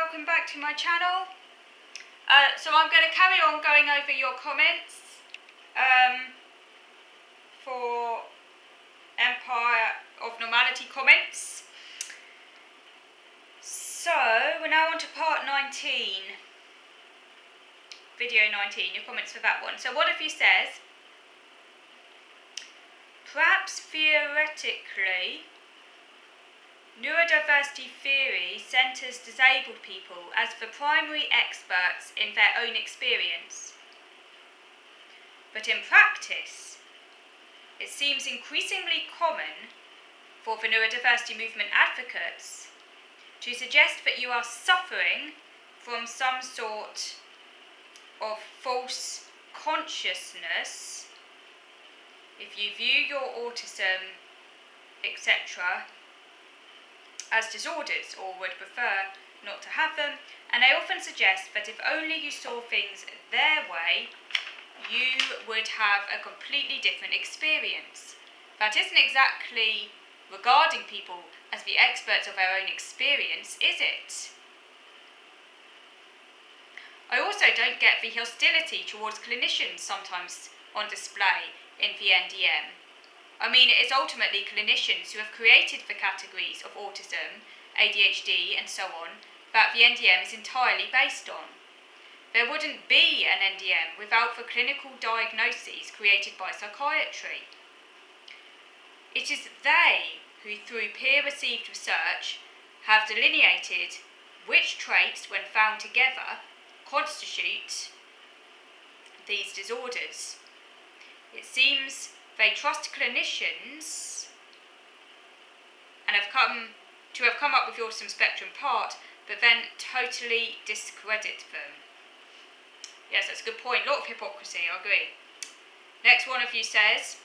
welcome back to my channel. So I'm going to carry on going over your comments for Empire of Normality comments. So we're now on to part 19, video 19, your comments for that one. So one of you says, perhaps theoretically, neurodiversity theory centres disabled people as the primary experts in their own experience. But in practice, it seems increasingly common for the neurodiversity movement advocates to suggest that you are suffering from some sort of false consciousness if you view your autism, etc., as disorders, or would prefer not to have them, and they often suggest that if only you saw things their way, you would have a completely different experience. That isn't exactly regarding people as the experts of their own experience, is it? I also don't get the hostility towards clinicians sometimes on display in the NDM. I mean, it is ultimately clinicians who have created the categories of autism, ADHD and so on that the NDM is entirely based on. There wouldn't be an NDM without the clinical diagnoses created by psychiatry. It is they who, through peer-received research, have delineated which traits, when found together, constitute these disorders. It seems they trust clinicians and have come up with the autism spectrum part, but then totally discredit them. Yes, that's a good point. A lot of hypocrisy, I agree. Next one of you says,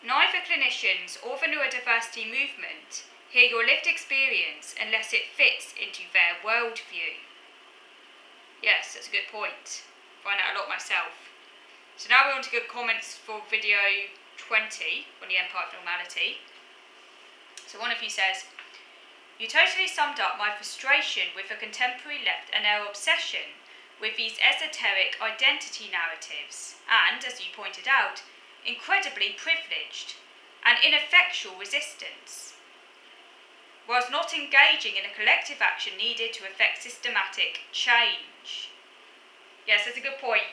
neither clinicians or the neurodiversity movement hear your lived experience unless it fits into their worldview. Yes, that's a good point. Find out a lot myself. So now we're on to good comments for video 20 on the Empire of Normality. So one of you says, you totally summed up my frustration with the contemporary left and their obsession with these esoteric identity narratives and, as you pointed out, incredibly privileged and ineffectual resistance, whilst not engaging in a collective action needed to effect systematic change. Yes, that's a good point.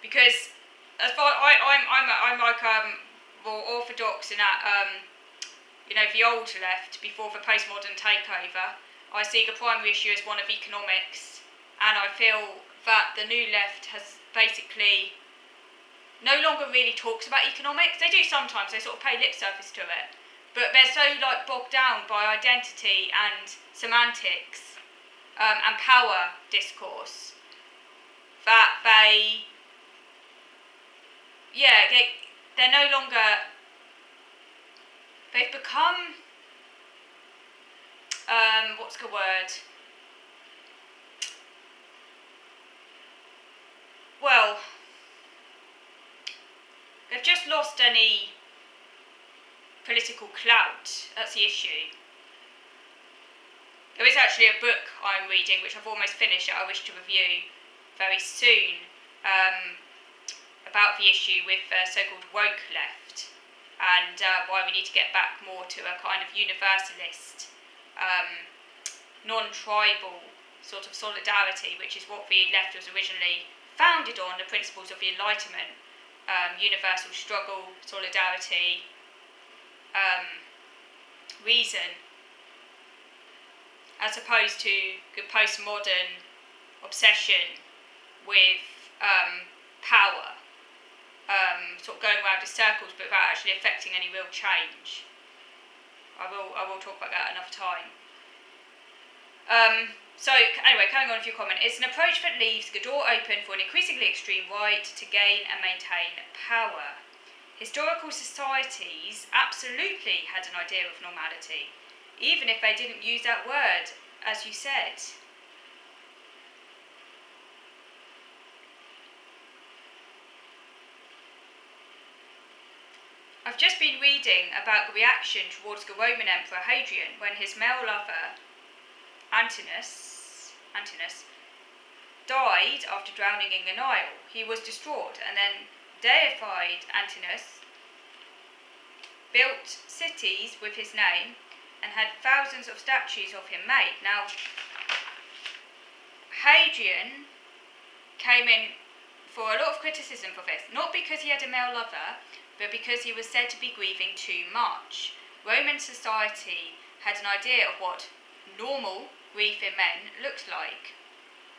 Because as far I'm like more orthodox in that the old left before the postmodern takeover. I see the primary issue as one of economics, and I feel that the new left has basically no longer really talks about economics. They do sometimes, they sort of pay lip service to it, but they're so bogged down by identity and semantics and power discourse that they're no longer, they've become, what's the word? Well, they've just lost any political clout, that's the issue. There is actually a book I'm reading, which I've almost finished, that I wish to review very soon, about the issue with so-called woke left, and why we need to get back more to a kind of universalist, non-tribal sort of solidarity, which is what the left was originally founded on, the principles of the Enlightenment, universal struggle, solidarity, reason, as opposed to the postmodern obsession with power, sort of going around in circles but without actually affecting any real change. I will talk about that another time. So anyway, carrying on with your comment, it's an approach that leaves the door open for an increasingly extreme right to gain and maintain power. Historical societies absolutely had an idea of normality, even if they didn't use that word, as you said. I've just been reading about the reaction towards the Roman Emperor Hadrian when his male lover Antinous, died after drowning in the Nile. He was distraught and then deified Antinous, built cities with his name, and had thousands of statues of him made. Now, Hadrian came in for a lot of criticism for this, not because he had a male lover, but because he was said to be grieving too much. Roman society had an idea of what normal grief in men looked like.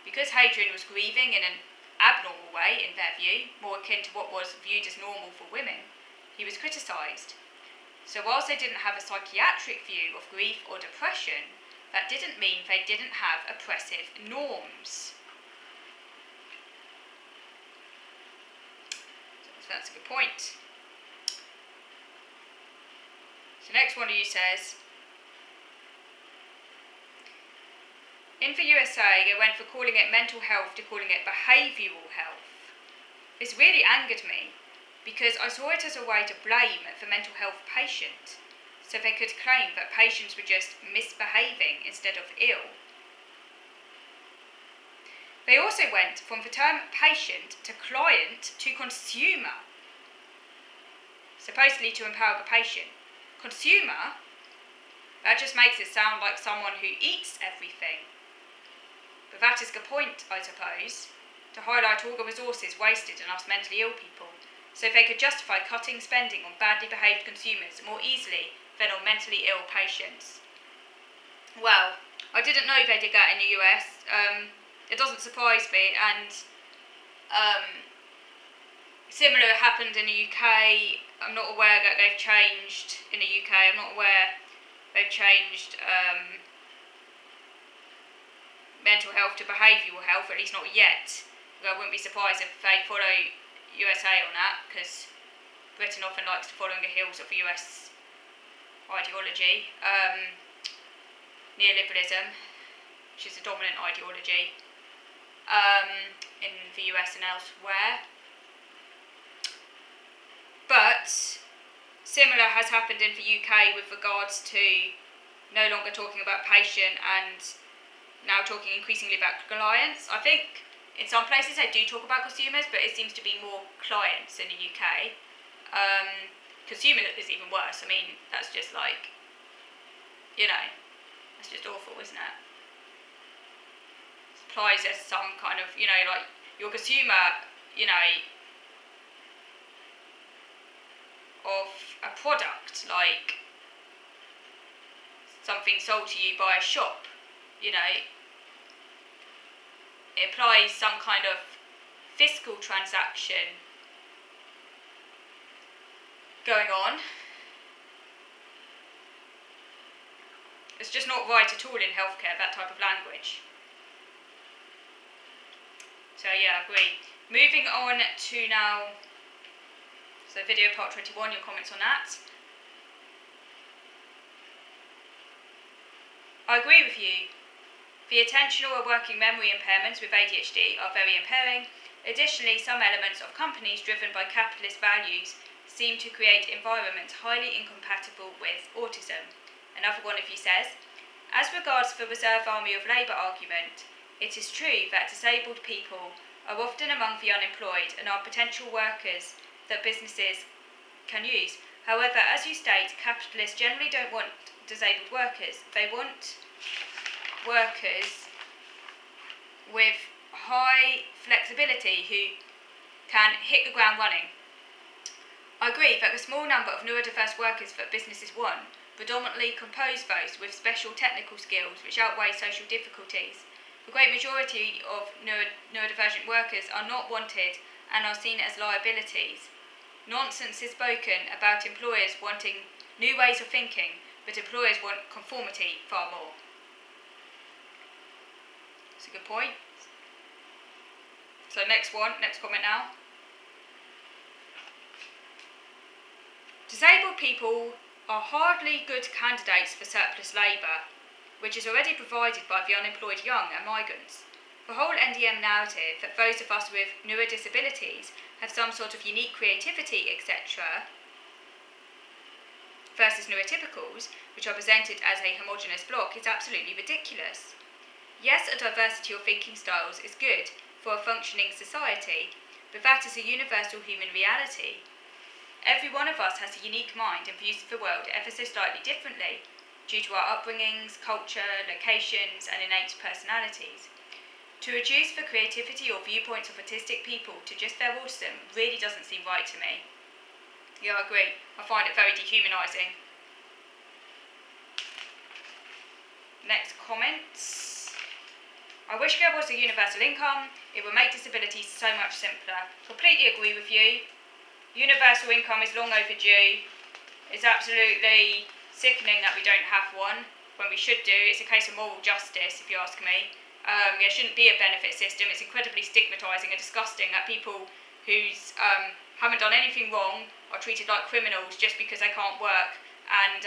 Because Hadrian was grieving in an abnormal way, in their view, more akin to what was viewed as normal for women, he was criticised. So whilst they didn't have a psychiatric view of grief or depression, that didn't mean they didn't have oppressive norms. So that's a good point. So next one of you says, in the USA, they went from calling it mental health to calling it behavioural health. This really angered me, because I saw it as a way to blame the mental health patient, so they could claim that patients were just misbehaving instead of ill. They also went from the term patient to client to consumer, supposedly to empower the patient. Consumer, that just makes it sound like someone who eats everything. But that is the point, I suppose, to highlight all the resources wasted on us mentally ill people, so they could justify cutting spending on badly behaved consumers more easily than on mentally ill patients. Well, I didn't know they did that in the US. It doesn't surprise me, and similar happened in the UK. I'm not aware that they've changed in the UK. I'm not aware they've changed mental health to behavioural health, at least not yet. I wouldn't be surprised if they follow USA on that, because Britain often likes to follow in the heels of US ideology. Neoliberalism, which is a dominant ideology in the US and elsewhere. But similar has happened in the UK with regards to no longer talking about patient and now talking increasingly about clients. I think in some places they do talk about consumers, but it seems to be more clients in the UK. Consumer is even worse. I mean, that's just like, that's just awful, isn't it? Supplies as some kind of, like your consumer, of a product, like something sold to you by a shop, it implies some kind of fiscal transaction going on. It's just not right at all in healthcare, that type of language. So yeah, I agree. Moving on to now, so video part 21, your comments on that. I agree with you. The attentional or working memory impairments with ADHD are very impairing. Additionally, some elements of companies driven by capitalist values seem to create environments highly incompatible with autism. Another one of you says, as regards the reserve army of labour argument, it is true that disabled people are often among the unemployed and are potential workers that businesses can use. However, as you state, capitalists generally don't want disabled workers. They want workers with high flexibility who can hit the ground running. I agree that the small number of neurodiverse workers that businesses want predominantly compose those with special technical skills which outweigh social difficulties. The great majority of neurodivergent workers are not wanted and are seen as liabilities. Nonsense is spoken about employers wanting new ways of thinking, but employers want conformity far more. That's a good point. So next comment now. Disabled people are hardly good candidates for surplus labour, which is already provided by the unemployed young and migrants. The whole NDM narrative that those of us with neurodisabilities have some sort of unique creativity, etc., versus neurotypicals, which are presented as a homogeneous block, is absolutely ridiculous. Yes, a diversity of thinking styles is good for a functioning society, but that is a universal human reality. Every one of us has a unique mind and views the world ever so slightly differently, due to our upbringings, culture, locations, and innate personalities. To reduce the creativity or viewpoints of autistic people to just their autism really doesn't seem right to me. Yeah, I agree. I find it very dehumanising. Next comments. I wish there was a universal income. It would make disability so much simpler. Completely agree with you. Universal income is long overdue. It's absolutely sickening that we don't have one when we should do. It's a case of moral justice, if you ask me. There shouldn't be a benefit system. It's incredibly stigmatising and disgusting that people who haven't done anything wrong are treated like criminals just because they can't work. And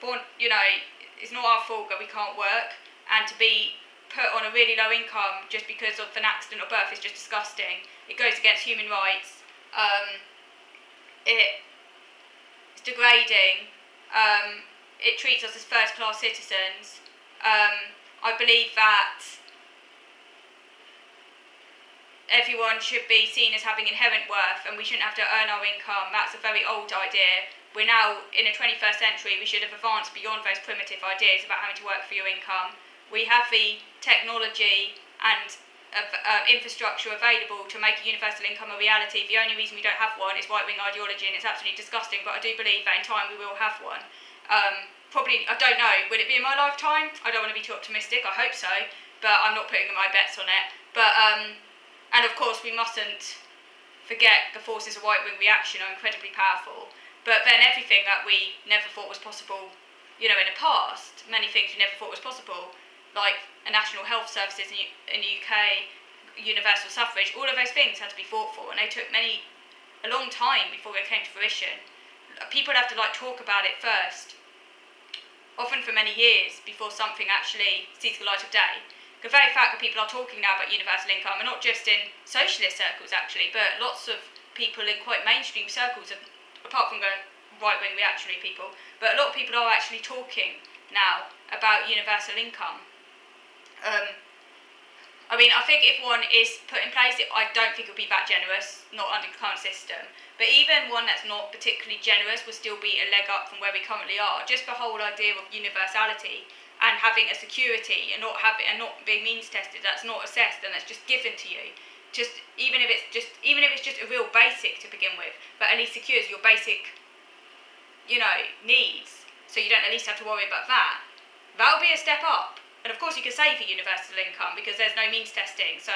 it's not our fault that we can't work, and to be put on a really low income just because of an accident or birth is just disgusting. It goes against human rights. It's degrading. It treats us as first-class citizens. I believe that everyone should be seen as having inherent worth, and we shouldn't have to earn our income. That's a very old idea. We're now in the 21st century. We should have advanced beyond those primitive ideas about having to work for your income. We have the technology and infrastructure available to make a universal income a reality. The only reason we don't have one is right-wing ideology, and it's absolutely disgusting, but I do believe that in time we will have one. Probably, I don't know, will it be in my lifetime? I don't want to be too optimistic, I hope so, but I'm not putting my bets on it. But, and of course we mustn't forget the forces of right-wing reaction are incredibly powerful. But then everything that we never thought was possible, in the past, many things we never thought was possible, like a national health services in the UK, universal suffrage, all of those things had to be fought for, and they took a long time before they came to fruition. People have to talk about it first, often for many years, before something actually sees the light of day. The very fact that people are talking now about universal income, and not just in socialist circles actually, but lots of people in quite mainstream circles, apart from the right-wing reactionary people, but a lot of people are actually talking now about universal income. I think if one is put in place, I don't think it would be that generous, not under the current system. But even one that's not particularly generous would still be a leg up from where we currently are. Just the whole idea of universality and having a security and not being means tested, that's not assessed and that's just given to you. Even if it's just a real basic to begin with, but at least secures your basic, needs, so you don't at least have to worry about that. That'll be a step up. And of course you can save for universal income because there's no means testing, so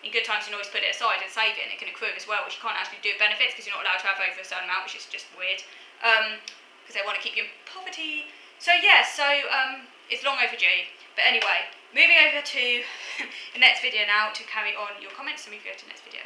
in good times you can always put it aside and save it, and it can accrue as well, which you can't actually do with benefits because you're not allowed to have over a certain amount, which is just weird, because they want to keep you in poverty. So it's long overdue. But anyway, moving over to the next video now to carry on your comments, so we go to the next video.